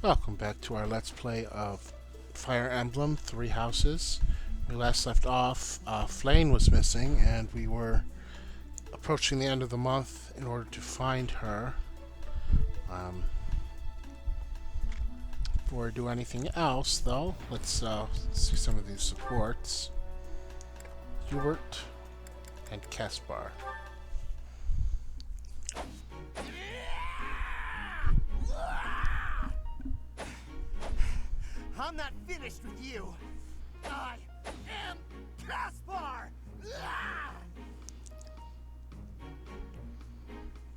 Welcome back to our Let's Play of Fire Emblem Three Houses. We last left off, Flame was missing, and we were approaching the end of the month in order to find her. Before we do anything else, though, let's see some of these supports. Hubert and Caspar. I'm not finished with you. I am Caspar!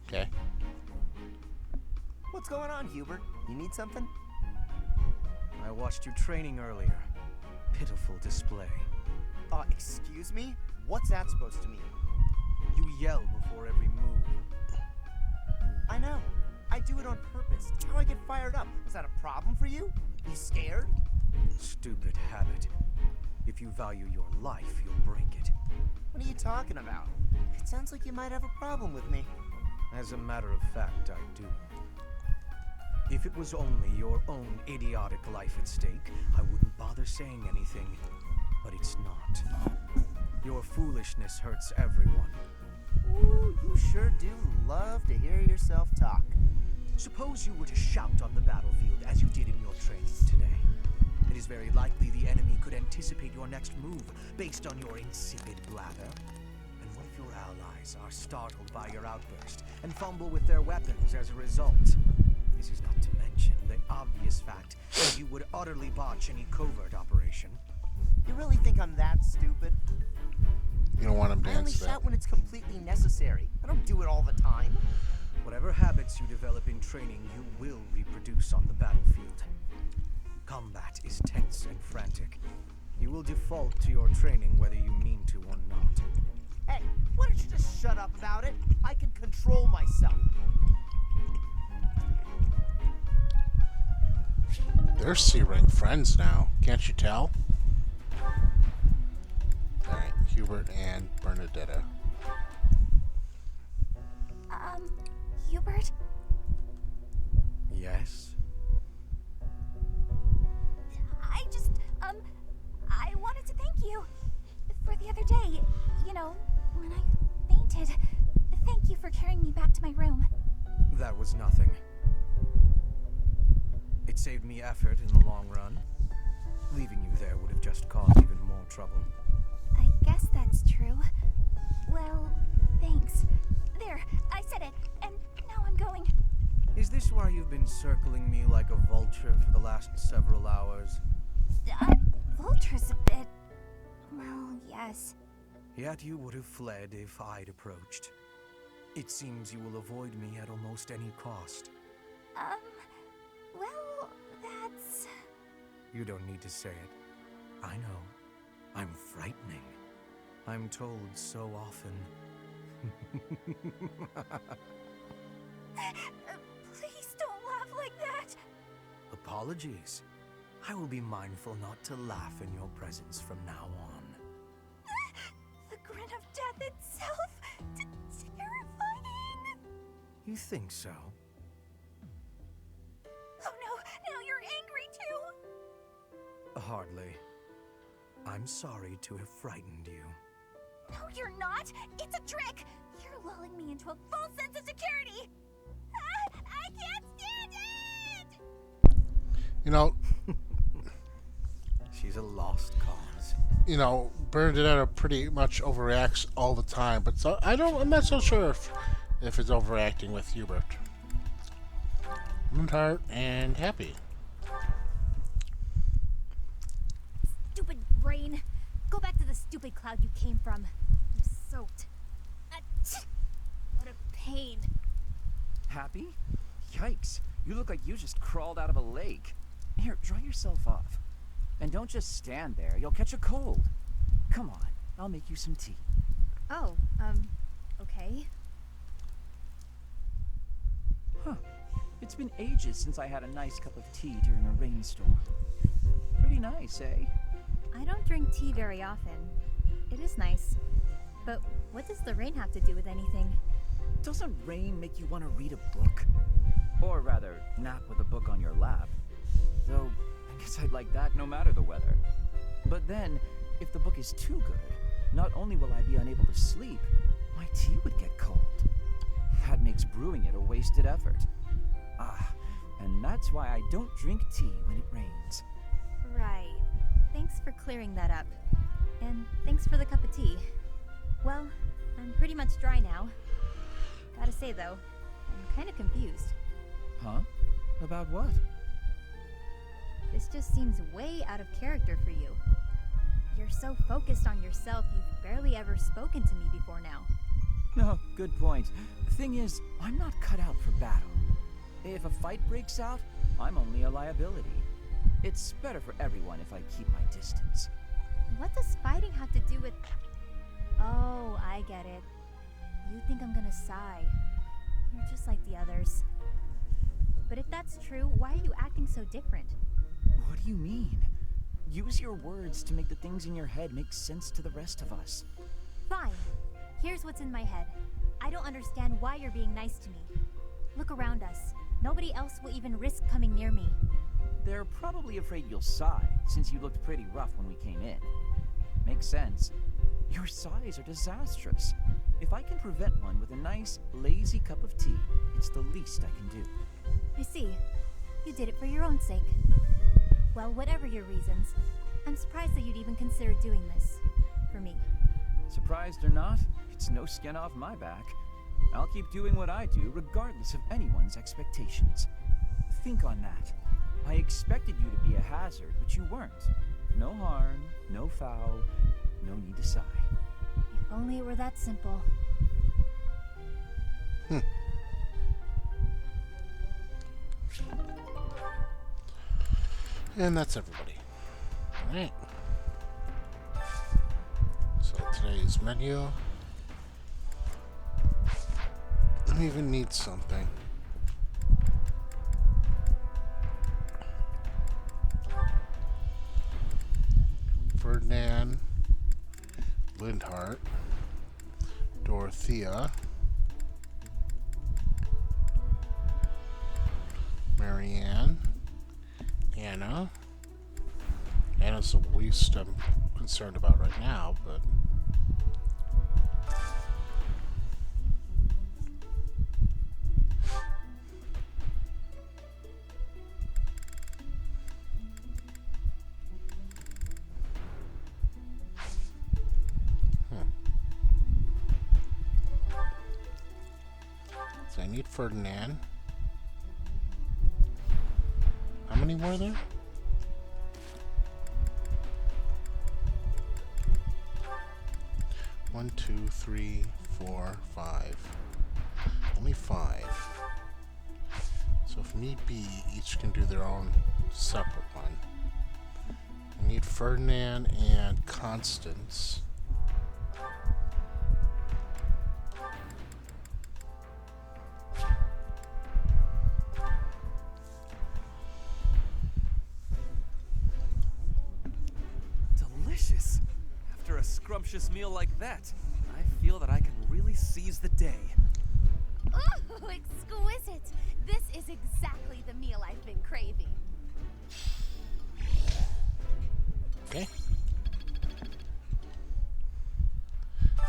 Okay. What's going on, Hubert? You need something? I watched you training earlier. Pitiful display. Excuse me? What's that supposed to mean? You yell before every move. I know. I do it on purpose. It's how I get fired up. Is that a problem for you? You scared? Stupid habit. If you value your life, you'll break it. What are you talking about? It sounds like you might have a problem with me. As a matter of fact, I do. If it was only your own idiotic life at stake, I wouldn't bother saying anything. But it's not. Your foolishness hurts everyone. Ooh, you sure do love to hear yourself talk. Suppose you were to shout on the battlefield as you did in your training today. It is very likely the enemy could anticipate your next move based on your insipid blather. And what if your allies are startled by your outburst and fumble with their weapons as a result? This is not to mention the obvious fact that you would utterly botch any covert operation. You really think I'm that stupid? You don't want him I only dancing. shout when it's completely necessary. I don't do it all the time. Whatever habits you develop in training, you will reproduce on the battlefield. Combat is tense and frantic. You will default to your training whether you mean to or not. Hey, why don't you just shut up about it? I can control myself. They're C-rank friends now. Can't you tell? Alright, Hubert and Bernadetta. Hubert? Yes? I wanted to thank you for the other day. You know, when I fainted. Thank you for carrying me back to my room. That was nothing. It saved me effort in the long run. Leaving you there would have just caused even more trouble. I guess that's true. Well, thanks. There, I said it, and now I'm going. Is this why you've been circling me like a vulture for the last several hours? Vulture's a bit... Well, yes. Yet you would have fled if I'd approached. It seems you will avoid me at almost any cost. Well, that's... You don't need to say it. I know. I'm frightening. I'm told so often. Please don't laugh like that. Apologies. I will be mindful not to laugh in your presence from now on. The grin of death itself. Terrifying. You think so? Oh no, now you're angry too. Hardly. I'm sorry to have frightened you. No, you're not. It's a trick. You're lulling me into a false sense of security. I can't stand it. You know, She's a lost cause. Bernadetta pretty much overreacts all the time, but I'm not so sure if it's overacting with Hubert. I'm tired and happy. Stupid rain. Go back to the stupid cloud you came from. I'm soaked. What a pain. Happy? Yikes. You look like you just crawled out of a lake. Here, dry yourself off. And don't just stand there. You'll catch a cold. Come on, I'll make you some tea. Oh, okay. Huh. It's been ages since I had a nice cup of tea during a rainstorm. Pretty nice, eh? I don't drink tea very often. It is nice. But what does the rain have to do with anything? Doesn't rain make you want to read a book? Or rather, nap with a book on your lap. Though, I guess I'd like that no matter the weather. But then, if the book is too good, not only will I be unable to sleep, my tea would get cold. That makes brewing it a wasted effort. And that's why I don't drink tea when it rains. Right. Thanks for clearing that up. And thanks for the cup of tea. Well, I'm pretty much dry now. Gotta say though, I'm kinda confused. Huh? About what? This just seems way out of character for you. You're so focused on yourself, you've barely ever spoken to me before now. No, good point. The thing is, I'm not cut out for battle. If a fight breaks out, I'm only a liability. It's better for everyone if I keep my distance. What does fighting have to do with... Oh, I get it. You think I'm gonna sigh. You're just like the others. But if that's true, why are you acting so different? What do you mean? Use your words to make the things in your head make sense to the rest of us. Fine. Here's what's in my head. I don't understand why you're being nice to me. Look around us. Nobody else will even risk coming near me. They're probably afraid you'll sigh, since you looked pretty rough when we came in. Makes sense. Your sighs are disastrous. If I can prevent one with a nice, lazy cup of tea, it's the least I can do. I see. You did it for your own sake. Well, whatever your reasons, I'm surprised that you'd even consider doing this. For me. Surprised or not, it's no skin off my back. I'll keep doing what I do, regardless of anyone's expectations. Think on that. I expected you to be a hazard, but you weren't. No harm, no foul, no need to sigh. If only it were that simple. And that's everybody. Alright. So today's menu. I even need something. Ferdinand, Lindhart, Dorothea, Marianne, Anna. Anna's the least I'm concerned about right now, but so I need Ferdinand. How many were there? One, two, three, four, five. Only five. So if need be, each can do their own separate one. I need Ferdinand and Constance. Delicious. After a scrumptious meal like that, I feel that I can really seize the day. Ooh, exquisite! This is exactly the meal I've been craving. Okay.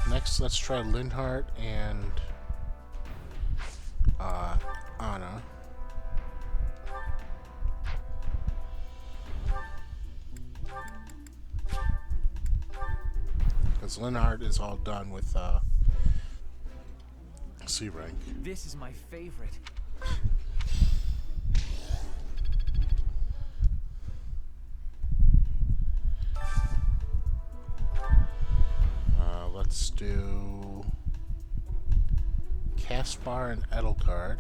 Next, let's try Lindhart and Anna. Because Lindhart is all done with C rank. This is my favorite. Let's do Caspar and Edelgard.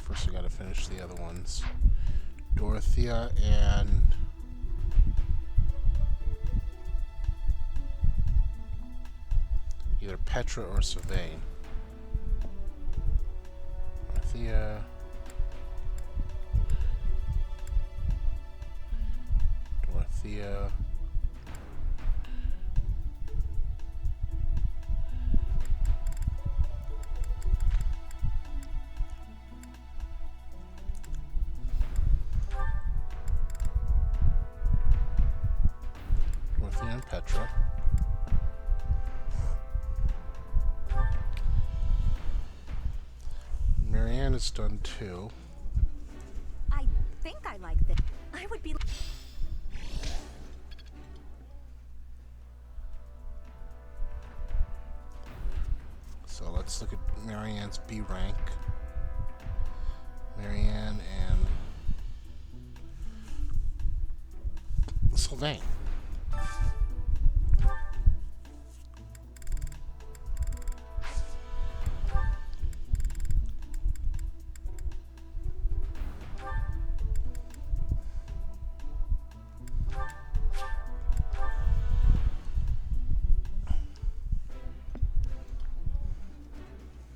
First I gotta finish the other ones. Dorothea and either Petra or Sylvain. Dorothea. Dorothea. Dorothea and Petra. Marianne is done too. I think I like this. I would be. So let's look at Marianne's B rank. Marianne and Sylvain.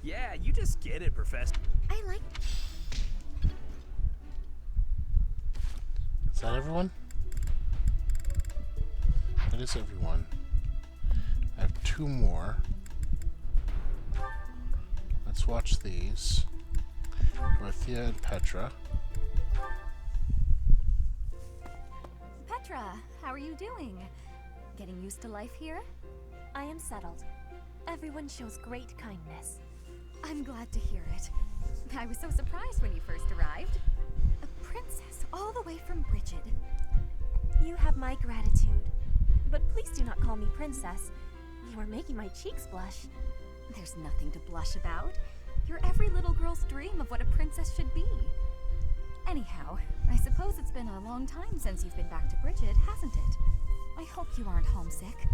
Yeah, you just get it, Professor. I like. Is that everyone? That is everyone. I have two more. Let's watch these. Dorothea and Petra. Petra, how are you doing? Getting used to life here? I am settled. Everyone shows great kindness. I'm glad to hear it. I was so surprised when you first arrived. A princess all the way from Brigid. You have my gratitude. But please do not call me princess. You are making my cheeks blush. There's nothing to blush about. You're every little girl's dream of what a princess should be. Anyhow, I suppose it's been a long time since you've been back to Brigid, hasn't it? I hope you aren't homesick.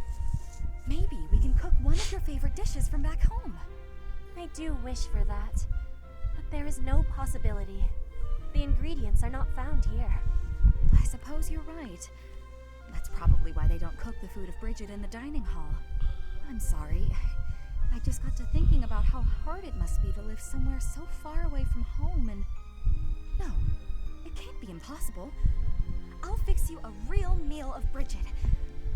Maybe we can cook one of your favorite dishes from back home. I do wish for that, but there is no possibility. The ingredients are not found here. I suppose you're right. That's probably why they don't cook the food of Brigid in the dining hall. I'm sorry. I just got to thinking about how hard it must be to live somewhere so far away from home and... No, it can't be impossible. I'll fix you a real meal of Brigid.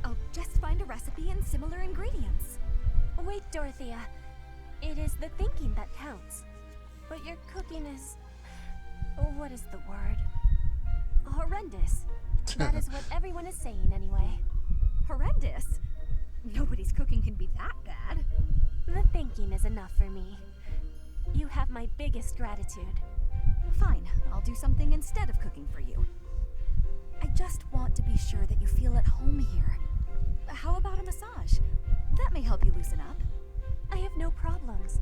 I'll just find a recipe and similar ingredients. Wait, Dorothea. It is the thinking that counts. But your cooking is... what is the word? Horrendous. That is what everyone is saying anyway. Horrendous? Nobody's cooking can be that bad. The thinking is enough for me. You have my biggest gratitude. Fine, I'll do something instead of cooking for you. I just want to be sure that you feel at home here. How about a massage? That may help you loosen up. I have no problems.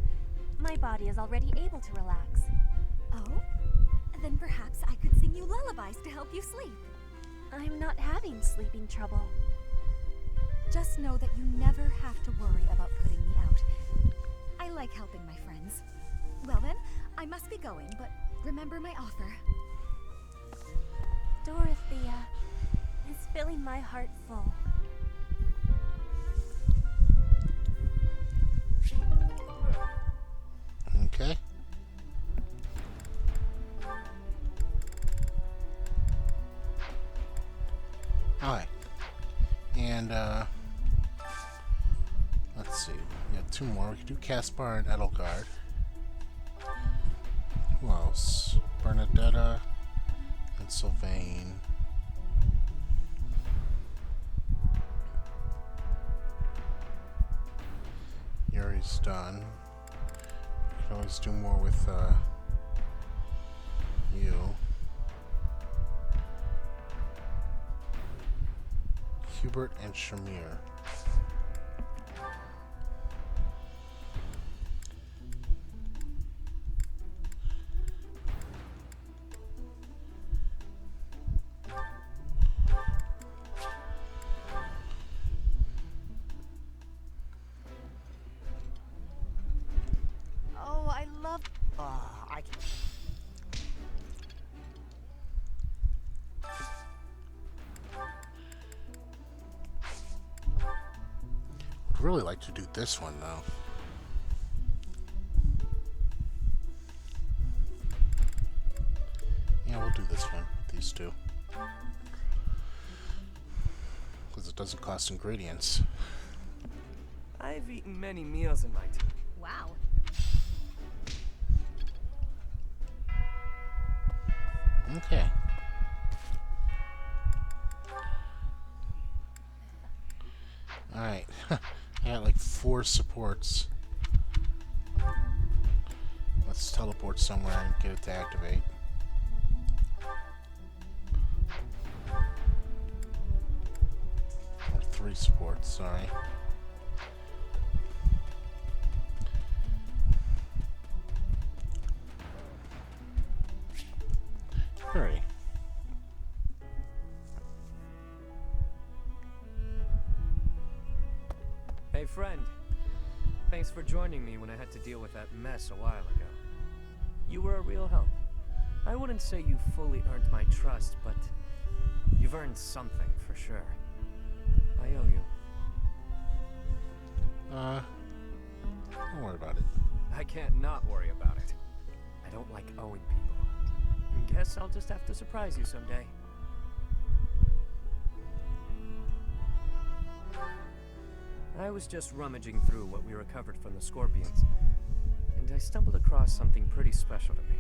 My body is already able to relax. Oh? Then perhaps I could sing you lullabies to help you sleep. I'm not having sleeping trouble. Just know that you never have to worry about putting me out. I like helping my friends. Well then, I must be going, but remember my offer. Dorothea is filling my heart full. Okay. Alright. And, let's see. We have two more. We could do Caspar and Edelgard. Who else? Bernadetta and Sylvain. Yuri's done. We could always do more with, you. Hubert and Shamir. Oh, I love... I can... I'd really like to do this one though. Yeah, we'll do this one. These two. it doesn't cost ingredients. I've eaten many meals in my time. Wow. Okay. Alright. I got like 4 supports. Let's teleport somewhere and get it to activate. Or 3 supports, sorry. Hurry. Hey, friend. Thanks for joining me when I had to deal with that mess a while ago. You were a real help. I wouldn't say you fully earned my trust, but you've earned something for sure. I owe you. Don't worry about it. I can't not worry about it. I don't like owing people. Guess I'll just have to surprise you someday. I was just rummaging through what we recovered from the Scorpions, and I stumbled across something pretty special to me.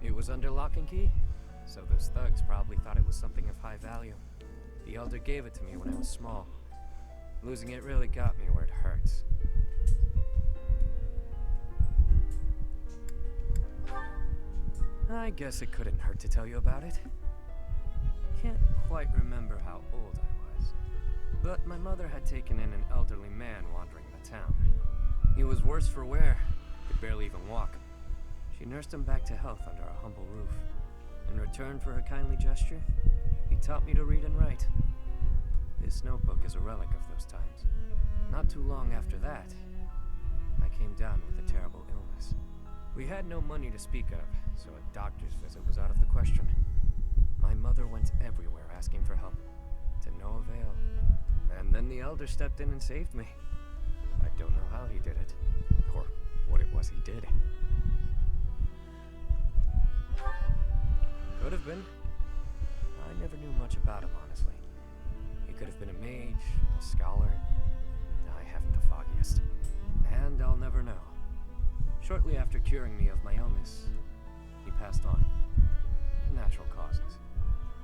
It was under lock and key, so those thugs probably thought it was something of high value. The Elder gave it to me when I was small. Losing it really got me where it hurts. I guess it couldn't hurt to tell you about it. Can't quite remember how old I was, but my mother had taken in an elderly man wandering the town. He was worse for wear, could barely even walk. She nursed him back to health under a humble roof. In return for her kindly gesture, he taught me to read and write. This notebook is a relic of those times. Not too long after that, I came down with a terrible illness. We had no money to speak of, so a doctor's visit was out of the question. My mother went everywhere asking for help, to no avail. And then the Elder stepped in and saved me. I don't know how he did it, or what it was he did. Could have been. I never knew much about him, honestly. He could have been a mage, a scholar. I haven't the foggiest. And I'll never know. Shortly after curing me of my illness, he passed on. Natural causes.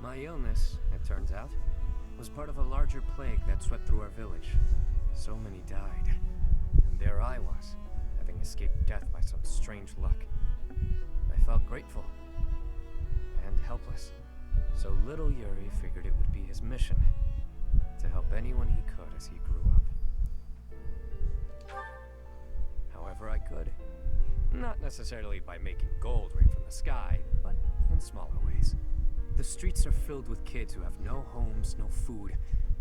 My illness, it turns out, was part of a larger plague that swept through our village. So many died. And there I was, having escaped death by some strange luck. I felt grateful. And helpless. So little Yuri figured it would be his mission to help anyone he could as he grew up. However I could. Not necessarily by making gold rain from the sky, but in smaller ways. The streets are filled with kids who have no homes, no food,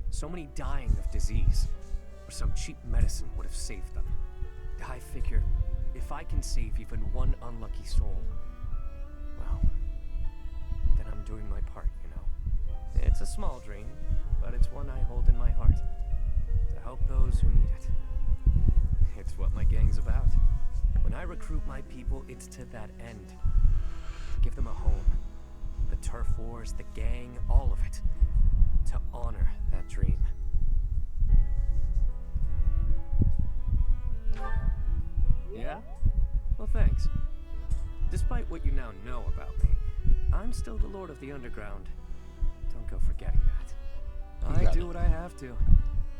so many dying of disease, or some cheap medicine would have saved them. I figure, if I can save even one unlucky soul, well, then I'm doing my part, you know. It's a small dream, but it's one I hold in my heart, to help those who need it. It's what my gang's about. When I recruit my people, it's to that end. To give them a home. The turf wars, the gang, all of it. To honor that dream. Yeah? Well, thanks. Despite what you now know about me, I'm still the Lord of the Underground. Don't go forgetting that. I do what I have to,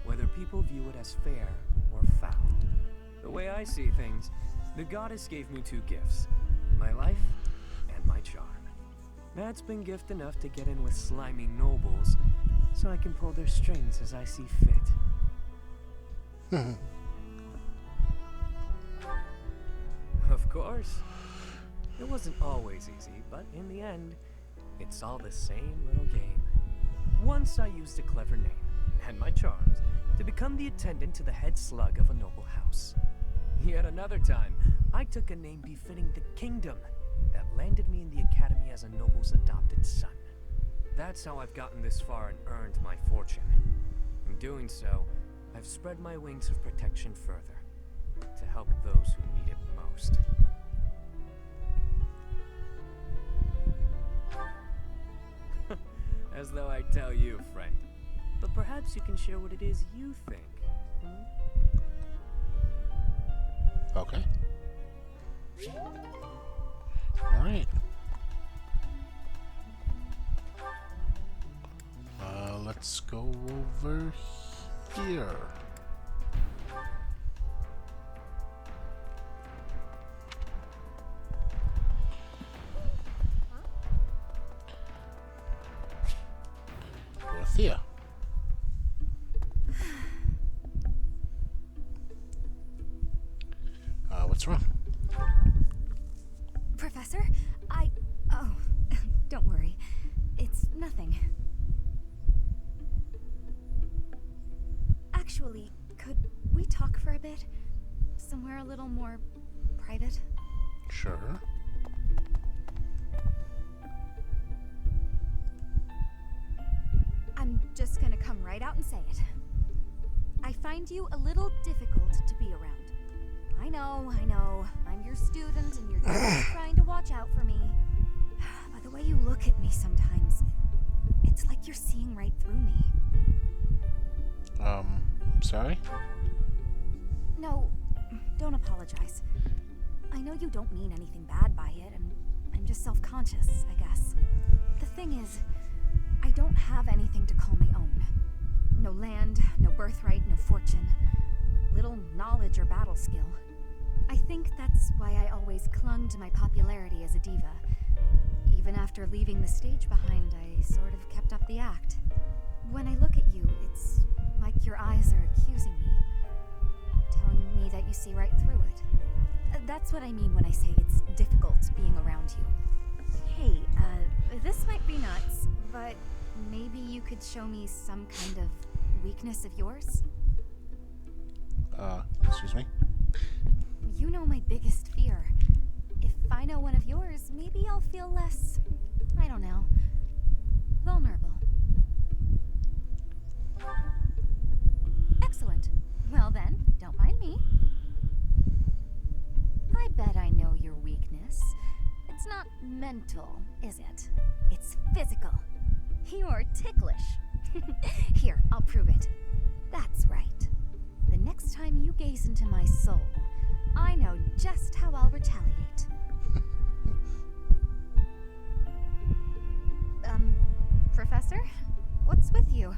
whether people view it as fair or foul. The way I see things, the goddess gave me 2 gifts. My life and my charm. That's been gift enough to get in with slimy nobles, so I can pull their strings as I see fit. Of course. It wasn't always easy, but in the end, it's all the same little game. Once I used a clever name, and my charms, to become the attendant to the head slug of a noble house. Yet another time, I took a name befitting the kingdom that landed me in the academy as a noble's adopted son. That's how I've gotten this far and earned my fortune. In doing so, I've spread my wings of protection further, to help those who need it most. As though I tell you, friend. But perhaps you can share what it is you think. Okay. Alright. Let's go over here. Dorothea. What's wrong? Professor, oh, don't worry. It's nothing. Actually, could we talk for a bit? Somewhere a little more private? Sure. I'm just gonna come right out and say it. I find you a little difficult to be around. I know. I'm your student and you're just trying to watch out for me. But the way you look at me sometimes, it's like you're seeing right through me. I'm sorry? No, don't apologize. I know you don't mean anything bad by it, and I'm just self-conscious, I guess. The thing is, I don't have anything to call my own. No land, no birthright, no fortune. Little knowledge or battle skill. I think that's why I always clung to my popularity as a diva. Even after leaving the stage behind, I sort of kept up the act. When I look at you, it's like your eyes are accusing me. Telling me that you see right through it. That's what I mean when I say it's difficult being around you. Hey, this might be nuts, but maybe you could show me some kind of weakness of yours? Excuse me? You know my biggest fear. If I know one of yours, maybe I'll feel less, I don't know, vulnerable. Excellent. Well then, don't mind me. I bet I know your weakness. It's not mental, is it? It's physical. You're ticklish. Here, I'll prove it. That's right. The next time you gaze into my soul, I know just how I'll retaliate. Professor? What's with you?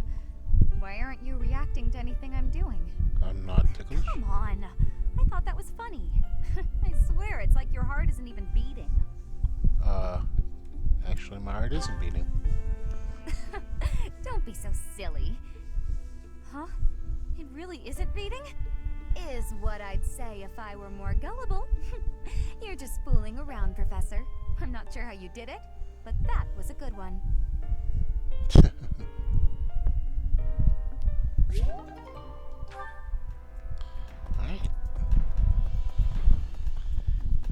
Why aren't you reacting to anything I'm doing? I'm not ticklish? Come on. I thought that was funny. I swear, it's like your heart isn't even beating. Actually, my heart isn't beating. Don't be so silly. Huh? It really isn't beating? Is what I'd say if I were more gullible. You're just fooling around, Professor. I'm not sure how you did it, but that was a good one. Alright.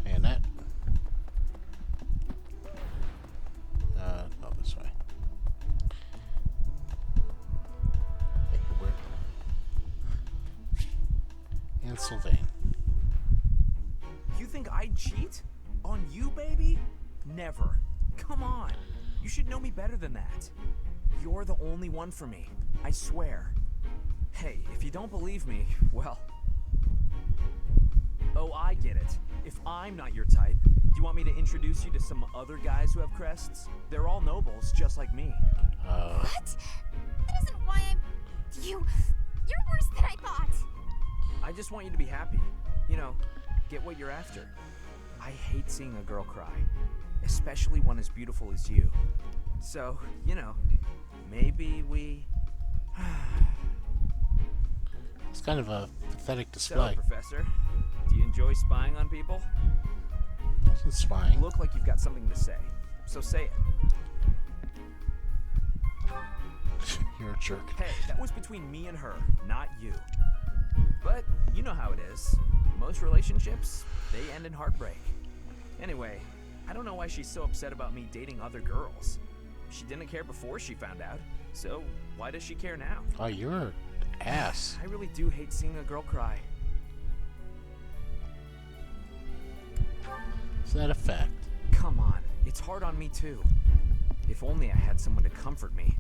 And that. No, this way. Thank you, Bert. And Sylvain. You think I'd cheat? On you, baby? Never. Come on. You should know me better than that. You're the only one for me. I swear. Hey, if you don't believe me, well... Oh, I get it. If I'm not your type, do you want me to introduce you to some other guys who have crests? They're all nobles, just like me. What? That isn't why I'm... You're worse than I thought. I just want you to be happy. You know, get what you're after. I hate seeing a girl cry. Especially one as beautiful as you. So, you know, maybe we... It's kind of a pathetic display. So, Professor, do you enjoy spying on people? Wasn't spying. You look like you've got something to say. So say it. You're a jerk. Hey, that was between me and her, not you. But you know how it is. Most relationships, they end in heartbreak. Anyway, I don't know why she's so upset about me dating other girls. She didn't care before she found out, so why does she care now? Oh, you're an ass. I really do hate seeing a girl cry. Is that a fact? Come on, it's hard on me too. If only I had someone to comfort me.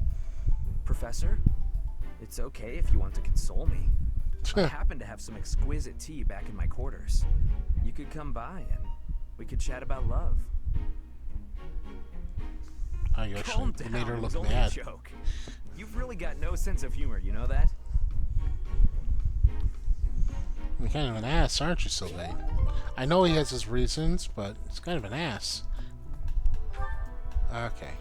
Professor, it's okay if you want to console me. I happen to have some exquisite tea back in my quarters. You could come by and we could chat about love. Oh, you Calm actually down, made her it look was only a mad. joke. You've really got no sense of humor, you know that? You're kind of an ass, aren't you, Sylvain? I know he has his reasons, but he's kind of an ass. Okay.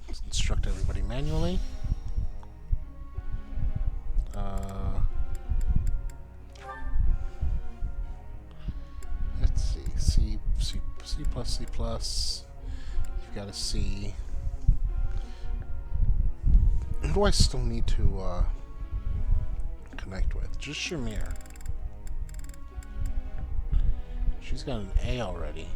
Let's instruct everybody manually. Let's see. C plus, C plus. You've got a C. Who do I still need to connect with? Just Shamir. She's got an A already.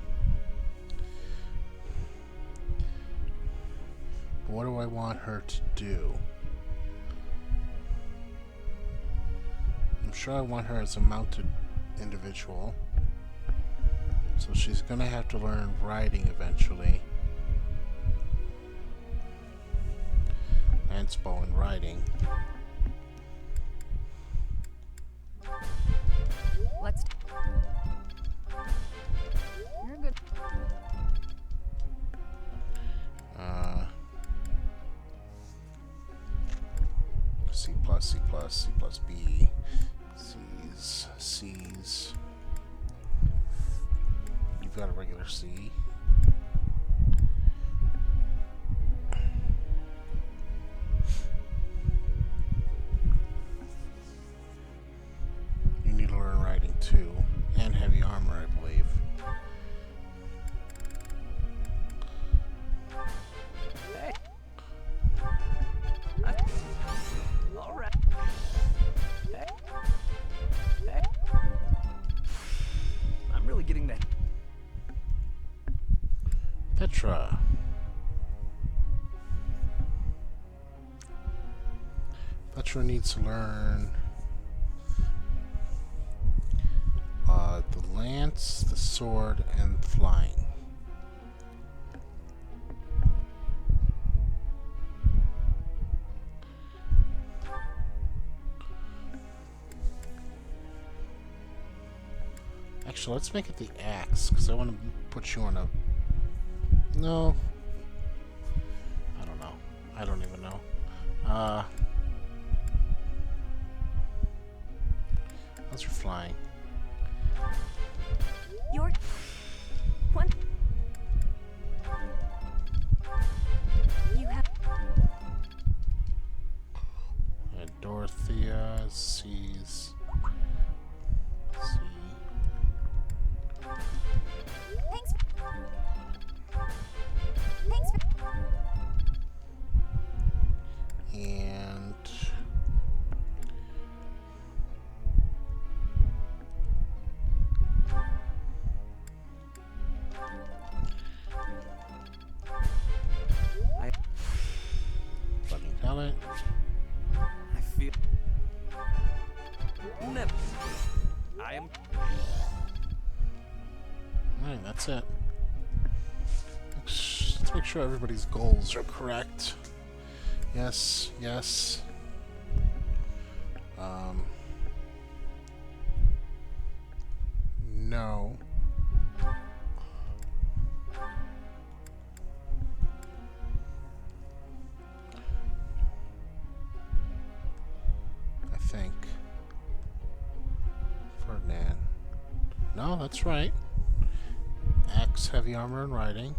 What do I want her to do? I'm sure I want her as a mounted individual. So she's gonna have to learn writing eventually. Lance bow and riding. Let's. You're good. C plus, C plus, C plus B. C's, C's. You've got a regular C. You need to learn riding too, and heavy armor, I believe. Hey. All right. Hey. Hey. I'm really getting that. Petra. Petra needs to learn the lance, the sword, and flying. Actually, let's make it the axe, because I want to put you on a... No. I don't know. I don't even know. How's your flying? You're. One. You have. Dorothea sees... C. Thanks. Thanks for. And... Fucking tell it. I feel. Never. I am. Alright, that's it. Let's make sure everybody's goals are correct. Yes, yes. No. I think. Ferdinand. No, that's right. Axe, heavy armor, and riding.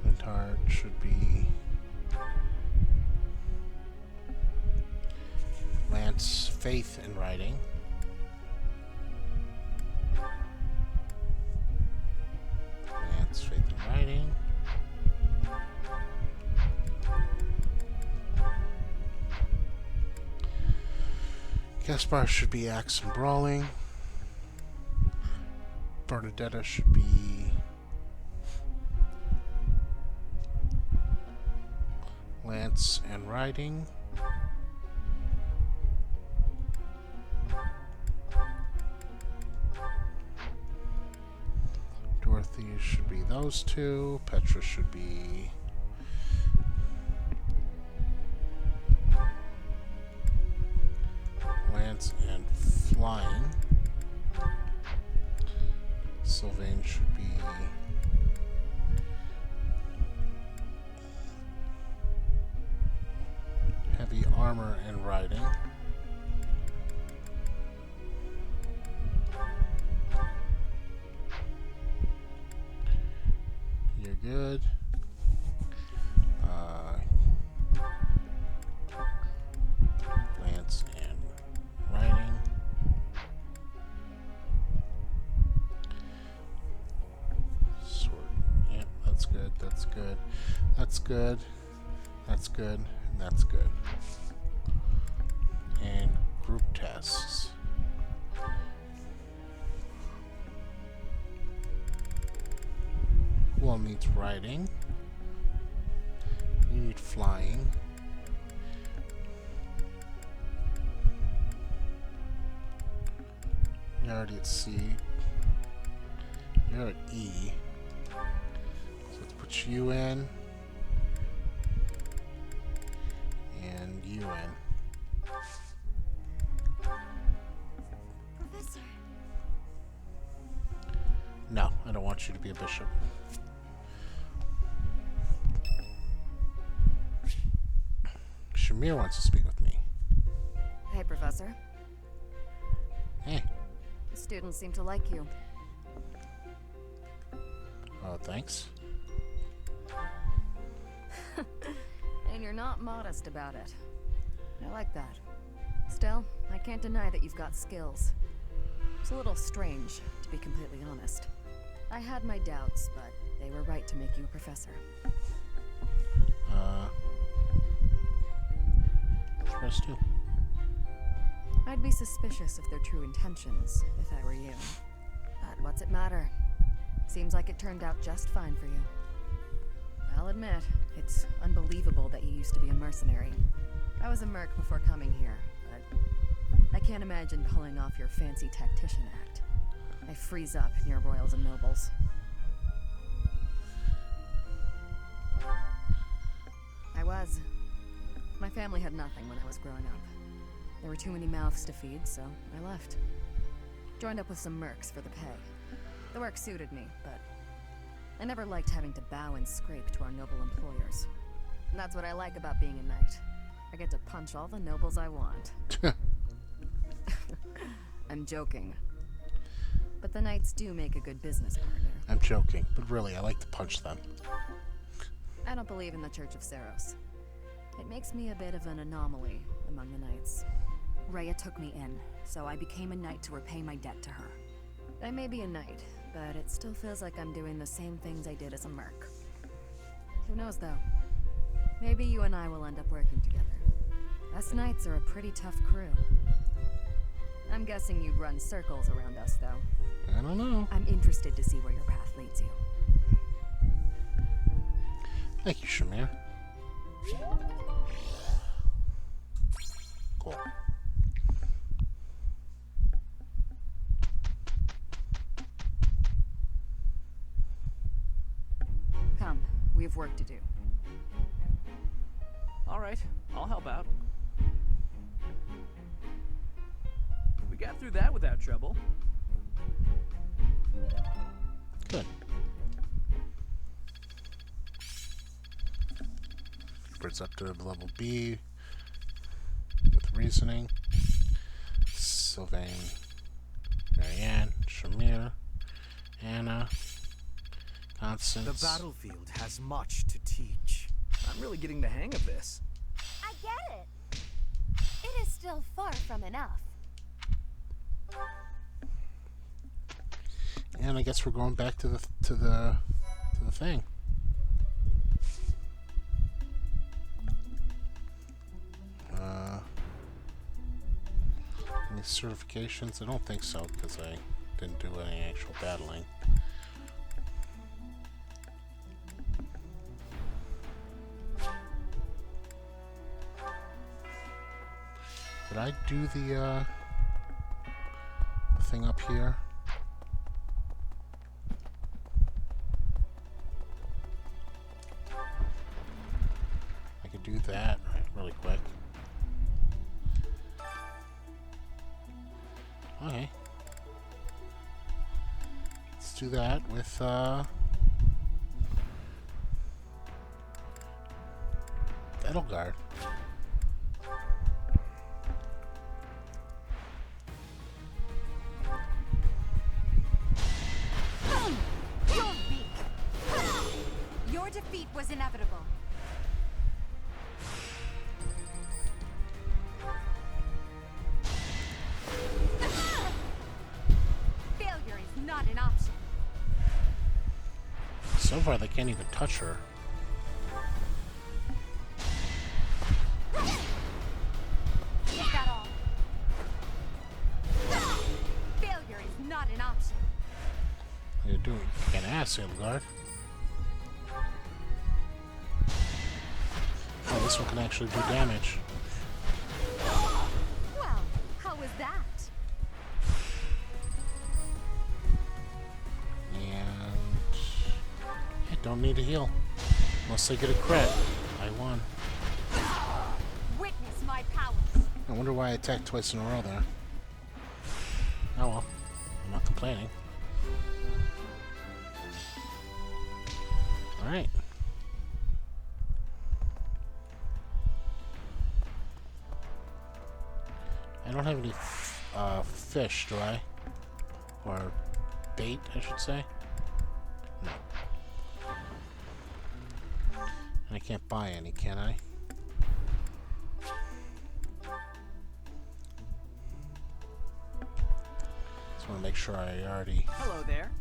Lintard should be Lance, faith, and riding. Lance, faith, and riding. Gaspar should be axe and brawling. Bernadetta should be Lance and riding. Dorothy should be those two. Petra should be Lance and flying. Sylvain should be heavy armor and riding. You're good. Lance and riding. Sword. Yep, that's good. That's good. That's good. That's good. And that's good. And group tests. Who all needs riding? You need flying. You're already at C. You're at E. So let's put you in. And you in. Professor. No, I don't want you to be a bishop. Shamir wants to speak with me. Hey, Professor. Hey. The students seem to like you. Oh, thanks. And you're not modest about it. I like that. Still, I can't deny that you've got skills. It's a little strange, to be completely honest. I had my doubts, but they were right to make you a professor. Supposed to. I'd be suspicious of their true intentions, if I were you. But what's it matter? Seems like it turned out just fine for you. I'll admit, it's unbelievable that you used to be a mercenary. I was a merc before coming here, but I can't imagine pulling off your fancy tactician act. I freeze up near royals and nobles. I was. My family had nothing when I was growing up. There were too many mouths to feed, so I left. Joined up with some mercs for the pay. The work suited me, but I never liked having to bow and scrape to our noble employers. And that's what I like about being a knight. I get to punch all the nobles I want. I'm joking. But the knights do make a good business partner. I'm joking, but really, I like to punch them. I don't believe in the Church of Saros. It makes me a bit of an anomaly among the knights. Rhea took me in, so I became a knight to repay my debt to her. I may be a knight, but it still feels like I'm doing the same things I did as a merc. Who knows, though? Maybe you and I will end up working together. Us knights are a pretty tough crew. I'm guessing you'd run circles around us, though. I don't know. I'm interested to see where your path leads you. Thank you, Shamir. Cool. Come, we have work to do. All right, I'll help out. We got through that without trouble. Good. Brings up to level B with reasoning. Sylvain, Marianne, Shamir, Anna, Constance. The battlefield has much to teach. I'm really getting the hang of this. I get it. It is still far from enough. And I guess we're going back to the thing. Any certifications? I don't think so, because I didn't do any actual battling. Did I do the thing up here? I could do that really quick. Okay. Let's do that with Edelgard. You're weak. Your defeat was inevitable. Failure is not an option. So far, they can't even touch her. Is that all? Failure is not an option. You're doing an ass, Edelgard. Oh, this one can actually do damage. Well, how was that? And I don't need to heal. Unless they get a crit. I won. Witness my powers. I wonder why I attacked twice in a row there. Oh well. I'm not complaining. Alright. I don't have any fish, do I? Or bait, I should say. No. And I can't buy any, can I? Just want to make sure I already... Hello there.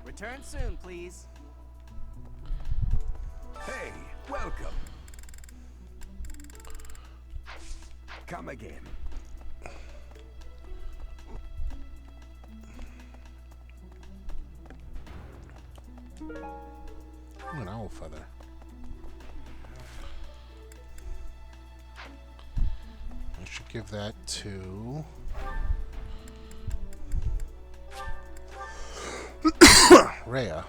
Return soon, please. Hey, welcome. Come again. Oh, an owl feather. I should give that to... Rhea.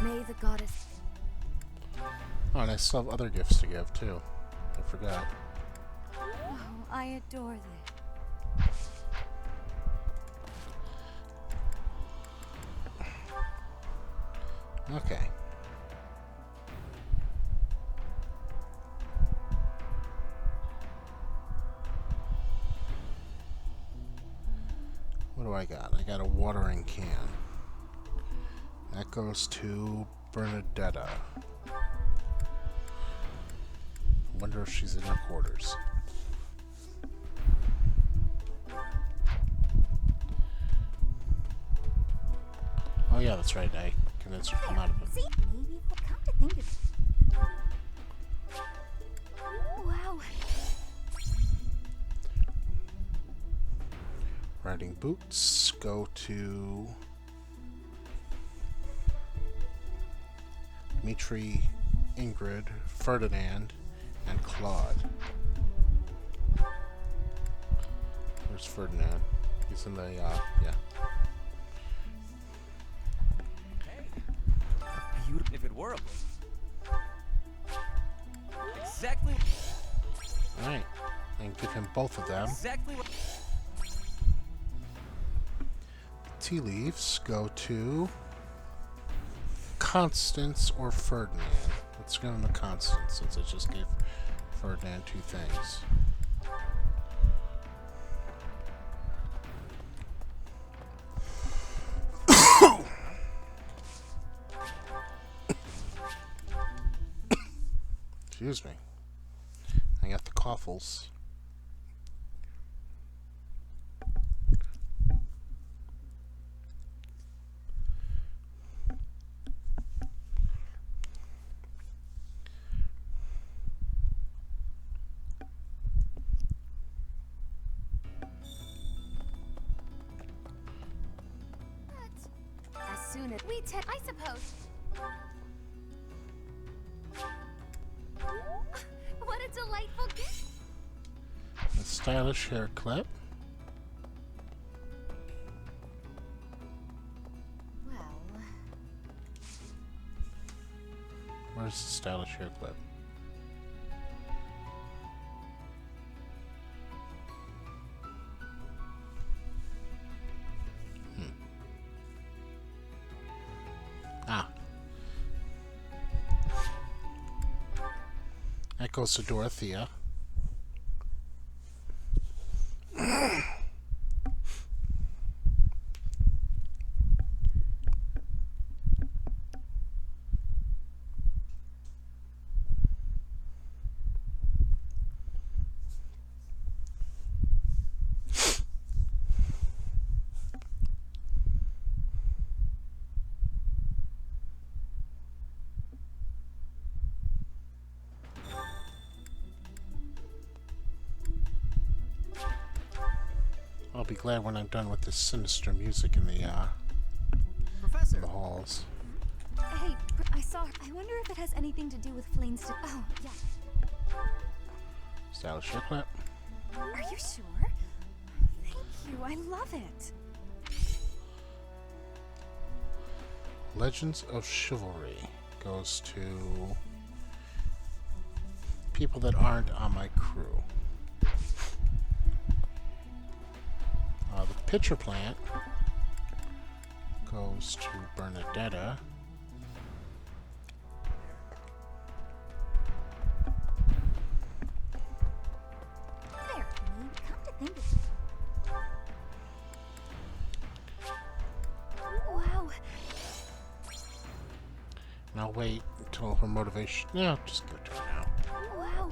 May the goddess. Oh, and I still have other gifts to give, too. I forgot. Oh, I adore this. Okay. What do I got? I got a watering can. That goes to Bernadetta. Wonder if she's in her quarters. Oh yeah, that's right. I convinced her to come out of it. See, maybe come to think of it. Wow. Riding boots go to Mitri, Ingrid, Ferdinand, and Claude. Where's Ferdinand? He's in the, yeah. If it were a book. Exactly. Alright. And give him both of them. Exactly what. Tea leaves go to Constance or Ferdinand. Let's go to Constance since I just gave Ferdinand two things. Excuse me. I got the coffles. soon as I suppose. What a delightful gift. A stylish hair clip. Well, Where's the stylish hair clip? Ah. That goes to Dorothea. I'll be glad when I'm done with this sinister music in the Professor. halls. hey, I wonder if it has anything to do with Flane's. Oh, yeah. Stylish hair clip. Are you sure? Thank you. I love it. Legends of Chivalry goes to people that aren't on my crew. The pitcher plant goes to Bernadetta. There, come to think of it. Wow. And I'll wait until her motivation. No, just give it to her now. Wow.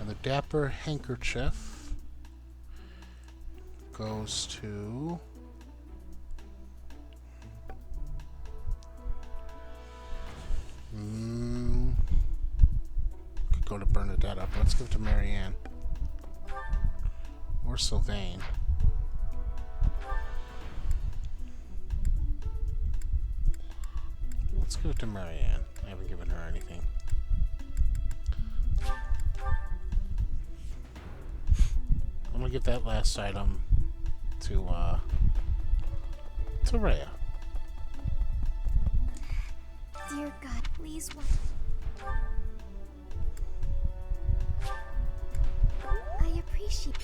And the dapper handkerchief goes to could go to Bernadetta, but let's give it to Marianne or Sylvain. Let's give it to Marianne. I haven't given her anything. I'm gonna give that last item to Rhea. Dear God, please. I appreciate.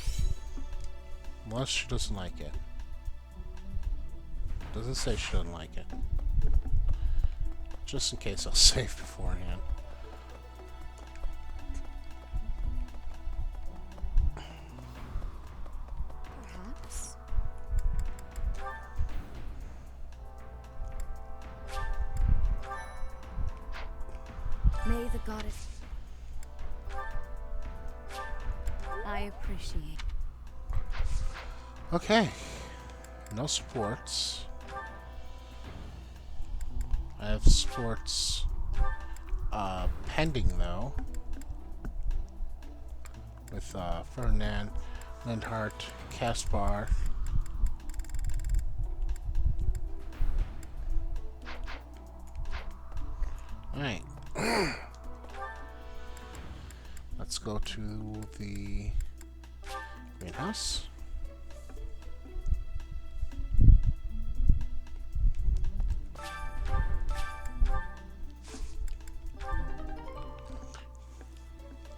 Unless she doesn't like it. Doesn't say she doesn't like it. Just in case I'll save beforehand. Perhaps. May the goddess. I appreciate. Okay. No sports. I have sports pending though. With Ferdinand, Lindhart, Caspar. Alright. Let's go to the greenhouse.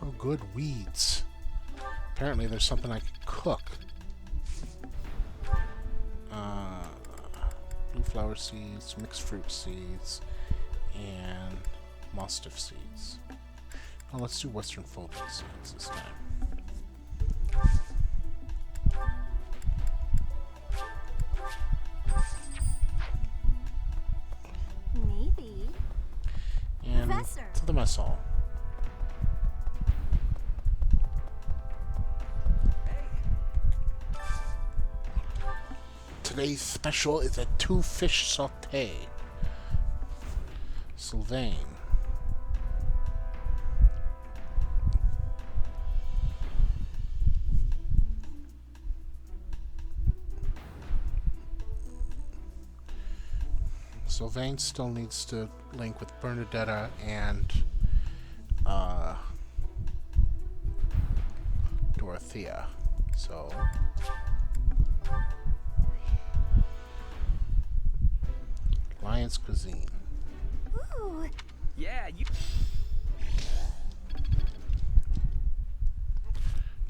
Oh, good weeds. Apparently there's something I can cook. Blue flower seeds, mixed fruit seeds, and mastiff seeds. Oh, let's do western folding seeds this time. Maybe. And Professor. to the mess hall. Today's special is a 2-fish sauté. Sylvain. Sylvain still needs to link with Bernadetta and Dorothea. So Lions Cuisine. Ooh, Yeah, you.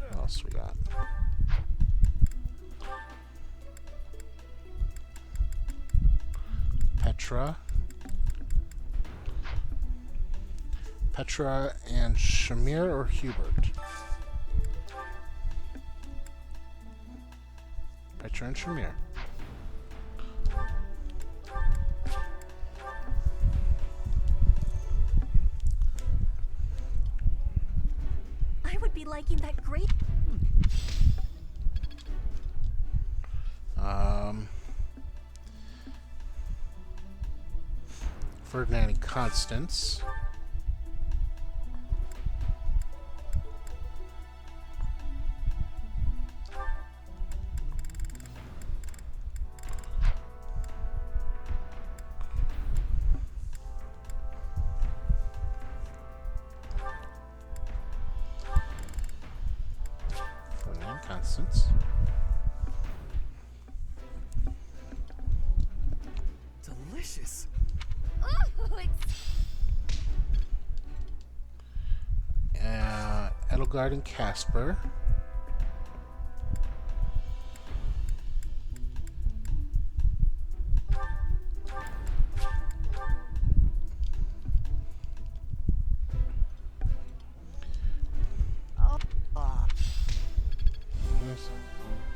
What else we got? Petra and Shamir or Hubert? Petra and Shamir. I would be liking that great. Ferdinand and Constance. Ferdinand and Constance. Delicious. Ooh, it's Edelgard and Casper.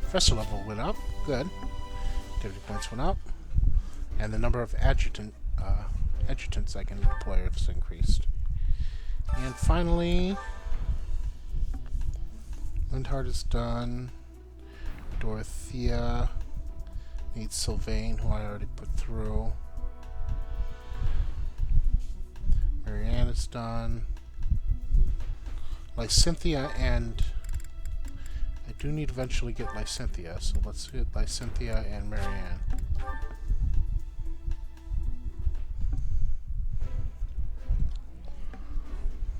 Professor level went up. Good. Activity points went up. And the number of adjutants I can deploy has increased. And finally, Lindhard is done. Dorothea needs Sylvain, who I already put through. Marianne is done. Lysynthia and I do need to eventually get Lysynthia, so let's get Lysynthia and Marianne.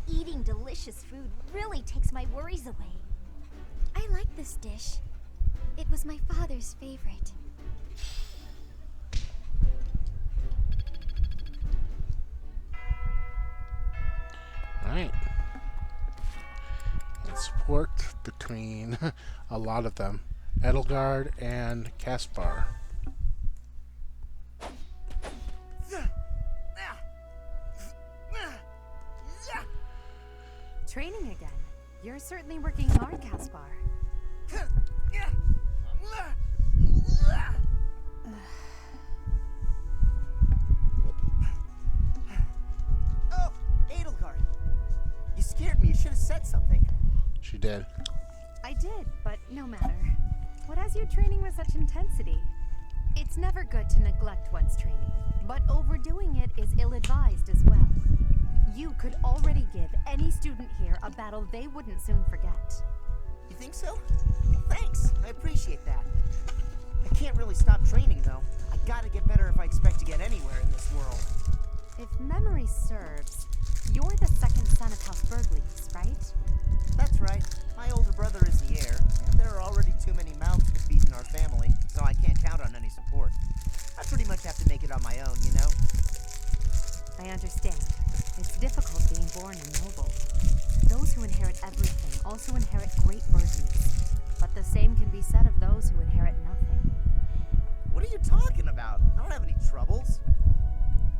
eating delicious food really takes my worries away. I like this dish. It was my father's favorite. Alright. And support between a lot of them. Edelgard and Caspar. Training again. You're certainly working hard, Caspar. Oh, Edelgard. You scared me. You should have said something. She did. I did, but no matter. What has you training with such intensity? It's never good to neglect one's training, but overdoing it is ill-advised as well. You could already give any student here a battle they wouldn't soon forget. You think so? Well, thanks. I appreciate that. I can't really stop training, though. I gotta get better if I expect to get anywhere in this world. If memory serves, you're the second son of House Bergleys, right? That's right. My older brother is the heir, and there are already too many mouths to feed in our family, so I can't count on any support. I pretty much have to make it on my own, you know? I understand. It's difficult being born a noble. Those who inherit everything also inherit great burdens. But the same can be said of those who inherit nothing. What are you talking about? I don't have any troubles.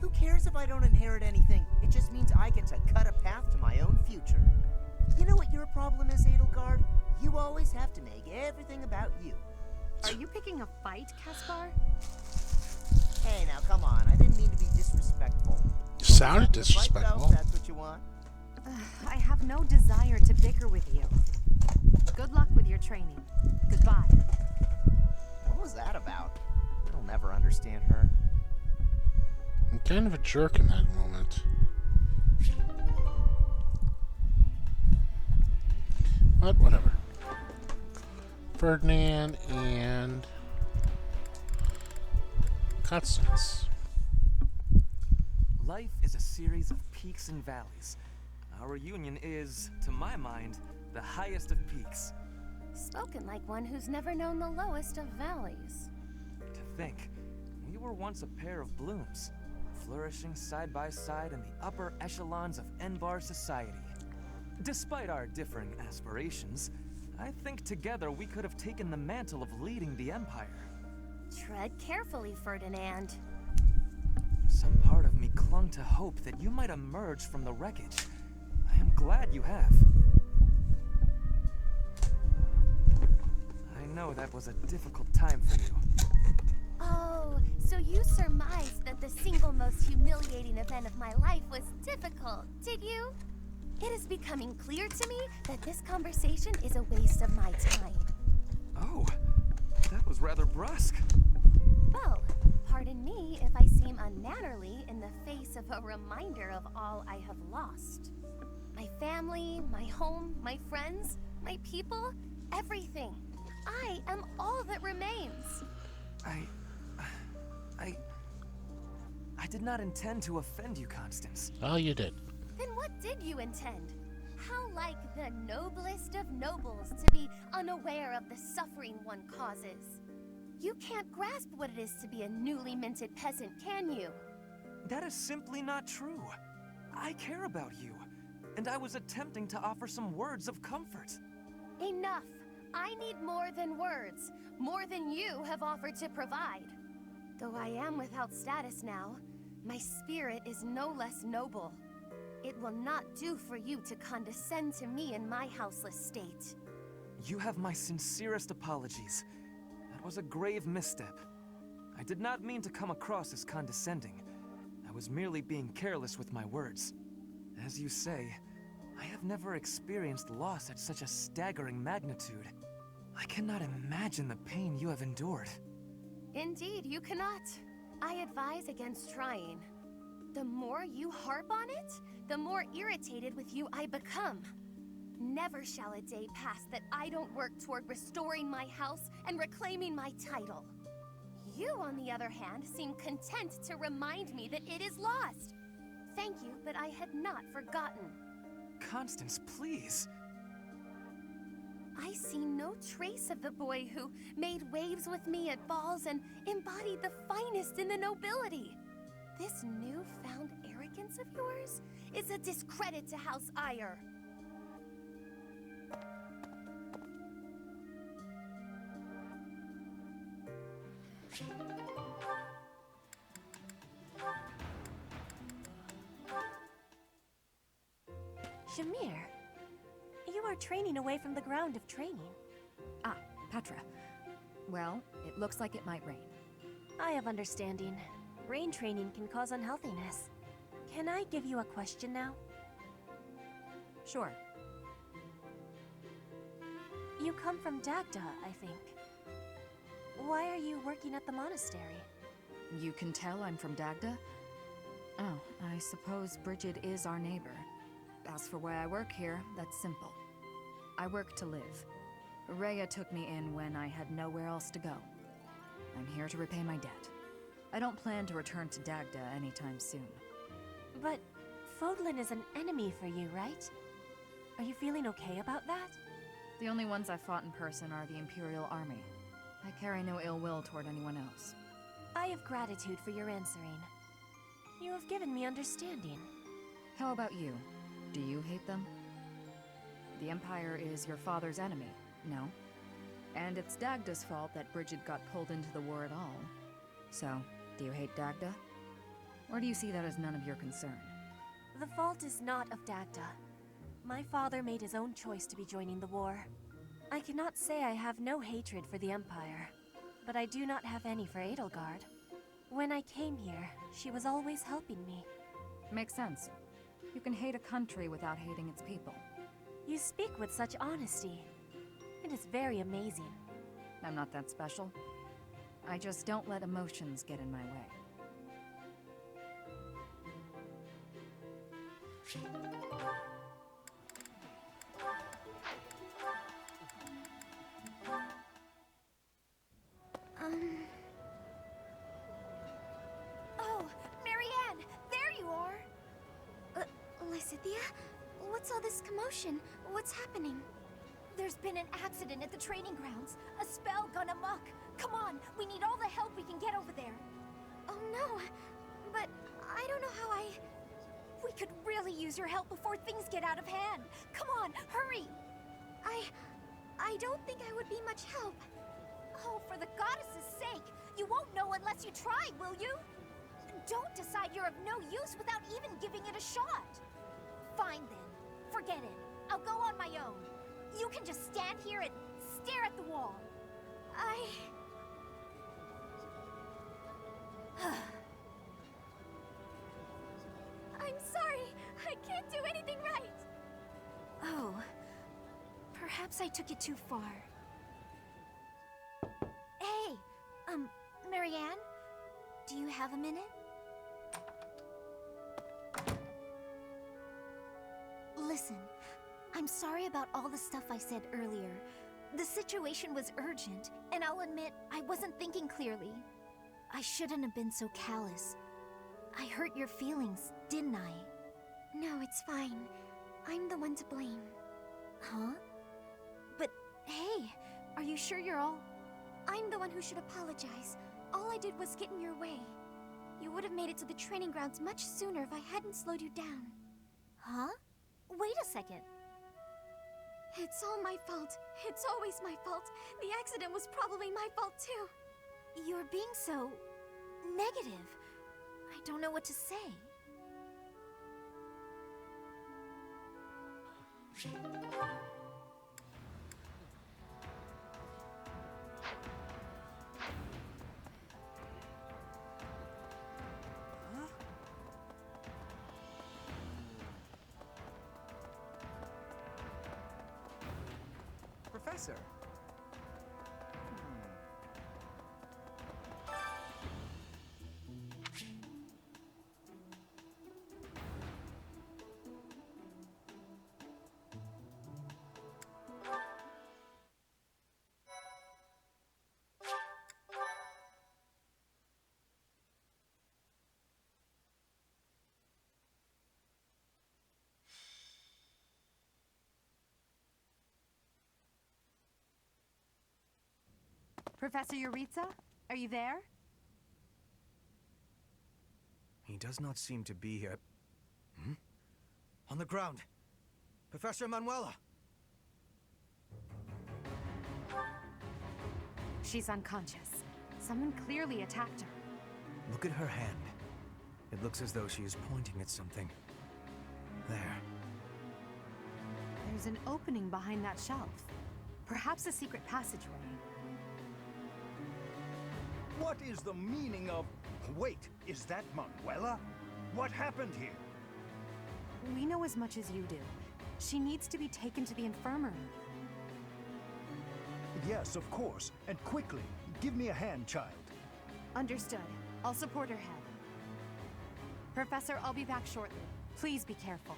Who cares if I don't inherit anything? It just means I get to cut a path to my own future. You know what your problem is, Edelgard? You always have to make everything about you. Are you picking a fight, Caspar? Hey, now come on. I didn't mean to be disrespectful. You sounded Fight, though, disrespectful. if that's what you want. I have no desire to bicker with you. Good luck with your training. Goodbye. What was that about? I'll never understand her. I'm kind of a jerk in that moment. But whatever. Ferdinand and Constance. Life is a series of peaks and valleys. Our union is, to my mind, the highest of peaks. Spoken like one who's never known the lowest of valleys. To think, we were once a pair of blooms, flourishing side by side in the upper echelons of Enbar society. Despite our differing aspirations, I think together we could have taken the mantle of leading the Empire. Tread carefully, Ferdinand. Some part of me clung to hope that you might emerge from the wreckage. I am glad you have. I know that was a difficult time for you. Oh, so you surmised that the single most humiliating event of my life was difficult, did you? It is becoming clear to me that this conversation is a waste of my time. Oh, that was rather brusque. Well, pardon me if I seem unmannerly in the face of a reminder of all I have lost. My family, my home, my friends, my people, everything. I am all that remains. I did not intend to offend you, Constance. Oh, you did. Then what did you intend? How like the noblest of nobles to be unaware of the suffering one causes. You can't grasp what it is to be a newly minted peasant, can you? That is simply not true. I care about you, and I was attempting to offer some words of comfort. Enough! I need more than words, more than you have offered to provide. Though I am without status now, my spirit is no less noble. It will not do for you to condescend to me in my houseless state. You have my sincerest apologies. That was a grave misstep. I did not mean to come across as condescending. I was merely being careless with my words. As you say, I have never experienced loss at such a staggering magnitude. I cannot imagine the pain you have endured. Indeed, you cannot. I advise against trying. The more you harp on it, the more irritated with you I become. Never shall a day pass that I don't work toward restoring my house and reclaiming my title. You, on the other hand, seem content to remind me that it is lost. Thank you, but I had not forgotten. Constance, please. I see no trace of the boy who made waves with me at balls and embodied the finest in the nobility. This newfound arrogance of yours is a discredit to House Ire. Shamir, you are training away from the ground of training. Ah, Petra. Well, it looks like it might rain. I have understanding. Rain training can cause unhealthiness. Can I give you a question now? Sure. You come from Dagda, I think. Why are you working at the monastery? You can tell I'm from Dagda? Oh, I suppose Bridget is our neighbor. As for why I work here, that's simple. I work to live. Rhea took me in when I had nowhere else to go. I'm here to repay my debt. I don't plan to return to Dagda anytime soon. But Fodlan is an enemy for you, right? Are you feeling okay about that? The only ones I've fought in person are the Imperial Army. I carry no ill will toward anyone else. I have gratitude for your answering. You have given me understanding. How about you? Do you hate them? The Empire is your father's enemy, no? And it's Dagda's fault that Bridget got pulled into the war at all. So, do you hate Dagda? Or do you see that as none of your concern? The fault is not of Dagda. My father made his own choice to be joining the war. I cannot say I have no hatred for the Empire, but I do not have any for Edelgard. When I came here, she was always helping me. Makes sense. You can hate a country without hating its people. You speak with such honesty. It is very amazing. I'm not that special. I just don't let emotions get in my way. Oh, Marianne, there you are! Cynthia? What's all this commotion? What's happening? There's been an accident at the training grounds. A spell gone amok. Come on, we need all the help we can get over there. Oh no, but I don't know how We could really use your help before things get out of hand. Come on, hurry! I don't think I would be much help. Oh, for the goddess's sake! You won't know unless you try, will you? Don't decide you're of no use without even giving it a shot. Fine then. Forget it. I'll go on my own. You can just stand here and stare at the wall. I'm sorry. I can't do anything right. Oh. Perhaps I took it too far. Hey! Marianne? Do you have a minute? Listen, I'm sorry about all the stuff I said earlier. The situation was urgent, and I'll admit I wasn't thinking clearly. I shouldn't have been so callous. I hurt your feelings, didn't I? No, it's fine. I'm the one to blame. Huh? But hey, are you sure you're all... I'm the one who should apologize. All I did was get in your way. You would have made it to the training grounds much sooner if I hadn't slowed you down. Huh? Wait a second. It's all my fault. It's always my fault. The accident was probably my fault too. You're being so... negative. I don't know what to say. Professor. Professor Jeritz, are you there? He does not seem to be here. On the ground. Professor Manuela! She's unconscious. Someone clearly attacked her. Look at her hand. It looks as though she is pointing at something. There. There's an opening behind that shelf. Perhaps a secret passageway. What is the meaning of... Wait, is that Manuela? What happened here? We know as much as you do. She needs to be taken to the infirmary. Yes, of course. And quickly. Give me a hand, child. Understood. I'll support her head. Professor, I'll be back shortly. Please be careful.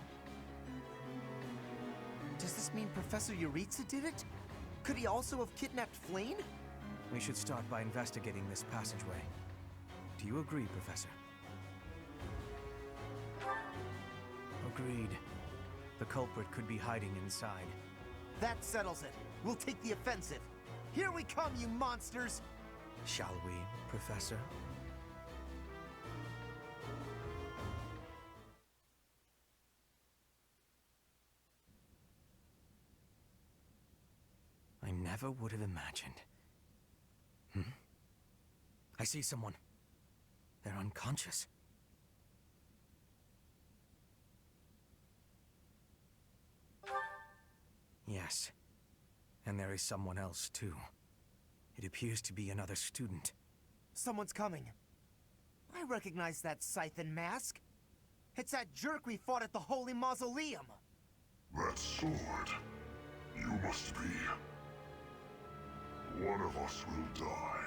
Does this mean Professor Jeritz did it? Could he also have kidnapped Flayn? We should start by investigating this passageway. Do you agree, Professor? Agreed. The culprit could be hiding inside. That settles it. We'll take the offensive. Here we come, you monsters! Shall we, Professor? I never would have imagined. I see someone. They're unconscious. Yes. And there is someone else, too. It appears to be another student. Someone's coming. I recognize that Scythen mask. It's that jerk we fought at the Holy Mausoleum. That sword. You must be. One of us will die.